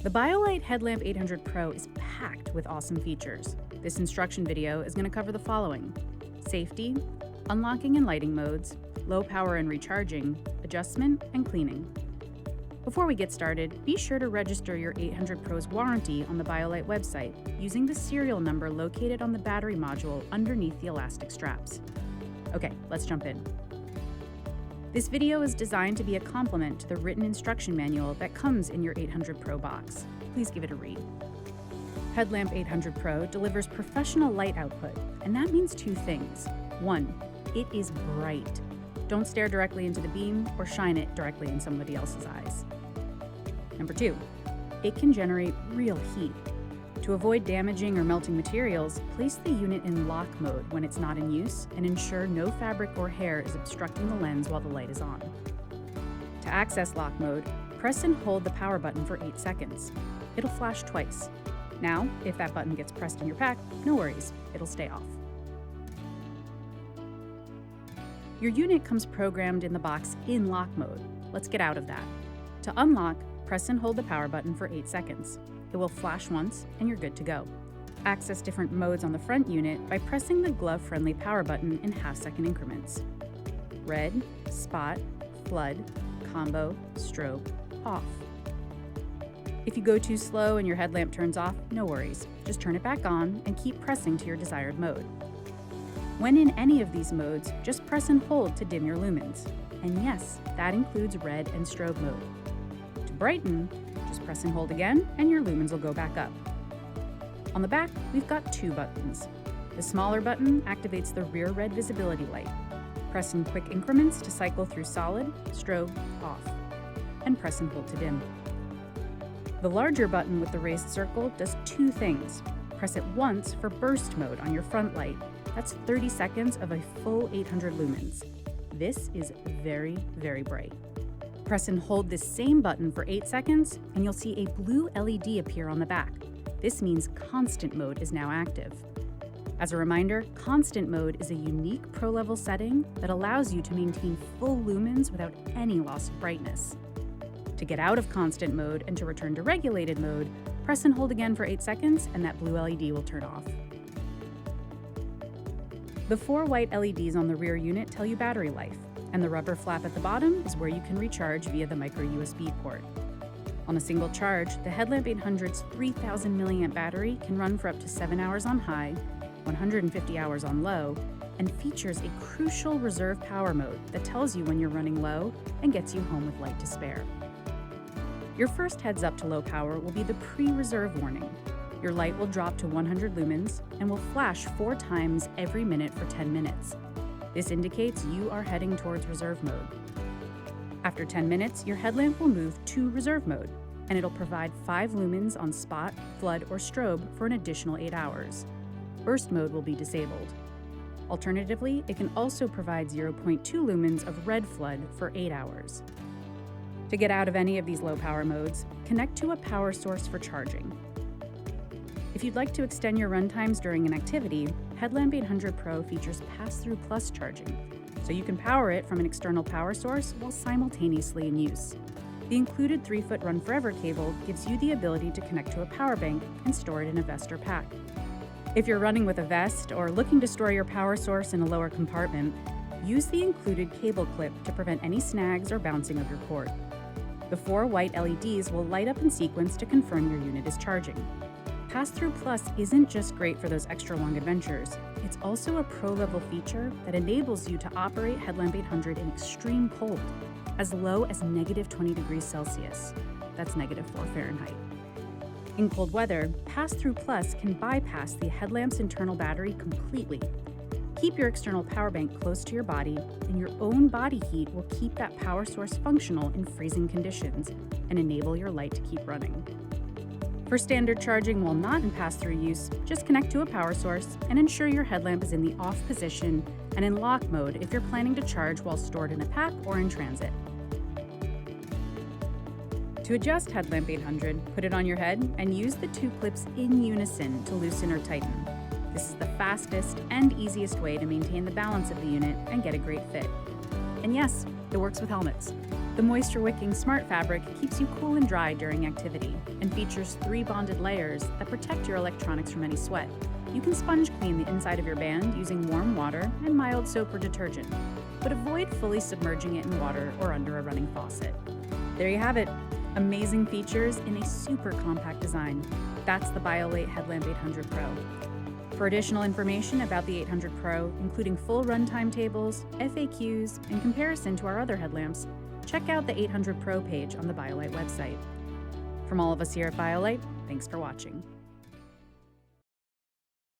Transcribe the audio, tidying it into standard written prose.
The BioLite HeadLamp 800 Pro is packed with awesome features. This instruction video is going to cover the following: safety, unlocking and lighting modes, low power and recharging, adjustment, and cleaning. Before we get started, be sure to register your 800 Pro's warranty on the BioLite website using the serial number located on the battery module underneath the elastic straps. Okay, let's jump in. This video is designed to be a complement to the written instruction manual that comes in your 800 Pro box. Please give it a read. HeadLamp 800 Pro delivers professional light output, and that means two things. One, it is bright. Don't stare directly into the beam or shine it directly in somebody else's eyes. Number two, it can generate real heat. To avoid damaging or melting materials, place the unit in lock mode when it's not in use and ensure no fabric or hair is obstructing the lens while the light is on. To access lock mode, press and hold the power button for 8 seconds. It'll flash twice. Now, if that button gets pressed in your pack, no worries, it'll stay off. Your unit comes programmed in the box in lock mode. Let's get out of that. To unlock, press and hold the power button for 8 seconds. It will flash once, and you're good to go. Access different modes on the front unit by pressing the glove-friendly power button in half-second increments. Red, spot, flood, combo, strobe, off. If you go too slow and your headlamp turns off, no worries. Just turn it back on and keep pressing to your desired mode. When in any of these modes, just press and hold to dim your lumens. And yes, that includes red and strobe mode. To brighten, just press and hold again, and your lumens will go back up. On the back, we've got two buttons. The smaller button activates the rear red visibility light. Press in quick increments to cycle through solid, strobe, off, and press and hold to dim. The larger button with the raised circle does two things. Press it once for burst mode on your front light. That's 30 seconds of a full 800 lumens. This is very, very bright. Press and hold this same button for 8 seconds, and you'll see a blue LED appear on the back. This means constant mode is now active. As a reminder, constant mode is a unique pro-level setting that allows you to maintain full lumens without any loss of brightness. To get out of constant mode and to return to regulated mode, press and hold again for 8 seconds, and that blue LED will turn off. The 4 white LEDs on the rear unit tell you battery life, and the rubber flap at the bottom is where you can recharge via the micro USB port. On a single charge, the HeadLamp 800's 3000 mAh battery can run for up to 7 hours on high, 150 hours on low, and features a crucial reserve power mode that tells you when you're running low and gets you home with light to spare. Your first heads up to low power will be the pre-reserve warning. Your light will drop to 100 lumens and will flash 4 times every minute for 10 minutes. This indicates you are heading towards reserve mode. After 10 minutes, your headlamp will move to reserve mode, and it'll provide 5 lumens on spot, flood, or strobe for an additional 8 hours. Burst mode will be disabled. Alternatively, it can also provide 0.2 lumens of red flood for 8 hours. To get out of any of these low power modes, connect to a power source for charging. If you'd like to extend your run times during an activity, HeadLamp 800 Pro features Pass-Through Plus charging, so you can power it from an external power source while simultaneously in use. The included 3-foot Run Forever cable gives you the ability to connect to a power bank and store it in a vest or pack. If you're running with a vest or looking to store your power source in a lower compartment, use the included cable clip to prevent any snags or bouncing of your cord. The 4 white LEDs will light up in sequence to confirm your unit is charging. Pass-Through Plus isn't just great for those extra long adventures, it's also a pro-level feature that enables you to operate HeadLamp 800 in extreme cold, as low as -20 degrees Celsius. That's -4 Fahrenheit. In cold weather, Pass-Through Plus can bypass the headlamp's internal battery completely. Keep your external power bank close to your body, and your own body heat will keep that power source functional in freezing conditions and enable your light to keep running. For standard charging while not in pass-through use, just connect to a power source and ensure your headlamp is in the off position and in lock mode if you're planning to charge while stored in a pack or in transit. To adjust HeadLamp 800, put it on your head and use the 2 clips in unison to loosen or tighten. This is the fastest and easiest way to maintain the balance of the unit and get a great fit. And yes, it works with helmets. The moisture-wicking smart fabric keeps you cool and dry during activity and features 3 bonded layers that protect your electronics from any sweat. You can sponge clean the inside of your band using warm water and mild soap or detergent, but avoid fully submerging it in water or under a running faucet. There you have it. Amazing features in a super compact design. That's the BioLite HeadLamp 800 Pro. For additional information about the 800 Pro, including full runtime tables, FAQs, and comparison to our other headlamps, check out the 800 Pro page on the BioLite website. From all of us here at BioLite, thanks for watching.